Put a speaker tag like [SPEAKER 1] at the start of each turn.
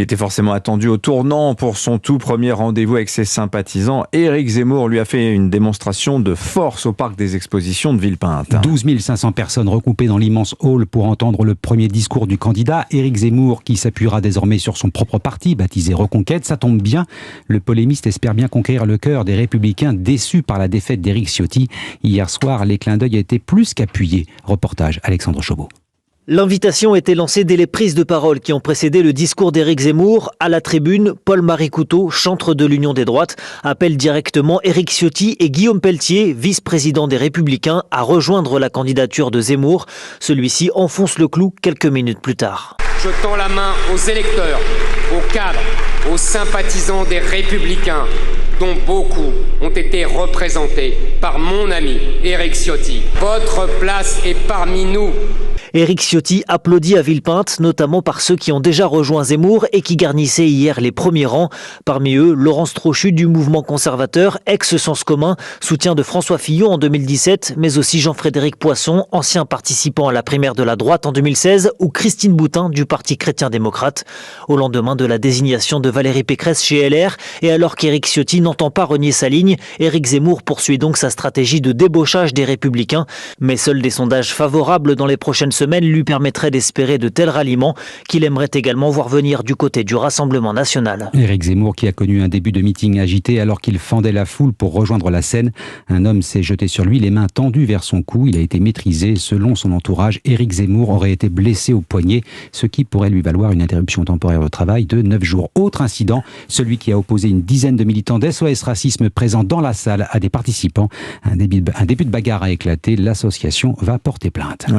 [SPEAKER 1] Il était forcément attendu au tournant pour son tout premier rendez-vous avec ses sympathisants. Éric Zemmour lui a fait une démonstration de force au parc des expositions de Villepinte.
[SPEAKER 2] 12 500 personnes regroupées dans l'immense hall pour entendre le premier discours du candidat. Éric Zemmour qui s'appuiera désormais sur son propre parti, baptisé Reconquête. Ça tombe bien, le polémiste espère bien conquérir le cœur des Républicains déçus par la défaite d'Éric Ciotti. Hier soir, les clins d'œil étaient plus qu'appuyés. Reportage Alexandre Chauveau.
[SPEAKER 3] L'invitation était lancée dès les prises de parole qui ont précédé le discours d'Éric Zemmour. À la tribune, Paul-Marie Couteau, chantre de l'Union des droites, appelle directement Éric Ciotti et Guillaume Pelletier, vice-président des Républicains, à rejoindre la candidature de Zemmour. Celui-ci enfonce le clou quelques minutes plus tard.
[SPEAKER 4] Je tends la main aux électeurs, aux cadres, aux sympathisants des Républicains, dont beaucoup ont été représentés par mon ami Éric Ciotti. Votre place est parmi nous.
[SPEAKER 3] Éric Ciotti applaudit à Villepinte, notamment par ceux qui ont déjà rejoint Zemmour et qui garnissaient hier les premiers rangs. Parmi eux, Laurence Trochu du mouvement conservateur, ex-Sens commun, soutien de François Fillon en 2017, mais aussi Jean-Frédéric Poisson, ancien participant à la primaire de la droite en 2016, ou Christine Boutin du Parti chrétien-démocrate. Au lendemain de la désignation de Valérie Pécresse chez LR, et alors qu'Éric Ciotti n'entend pas renier sa ligne, Éric Zemmour poursuit donc sa stratégie de débauchage des Républicains. Mais seuls des sondages favorables dans les prochaines semaine lui permettrait d'espérer de tels ralliements qu'il aimerait également voir venir du côté du Rassemblement national.
[SPEAKER 2] Éric Zemmour qui a connu un début de meeting agité alors qu'il fendait la foule pour rejoindre la scène. Un homme s'est jeté sur lui, les mains tendues vers son cou. Il a été maîtrisé. Selon son entourage, Éric Zemmour aurait été blessé au poignet, ce qui pourrait lui valoir une interruption temporaire au travail de 9 jours. Autre incident, celui qui a opposé une dizaine de militants d'SOS Racisme présents dans la salle à des participants. Un début de bagarre a éclaté. L'association va porter plainte.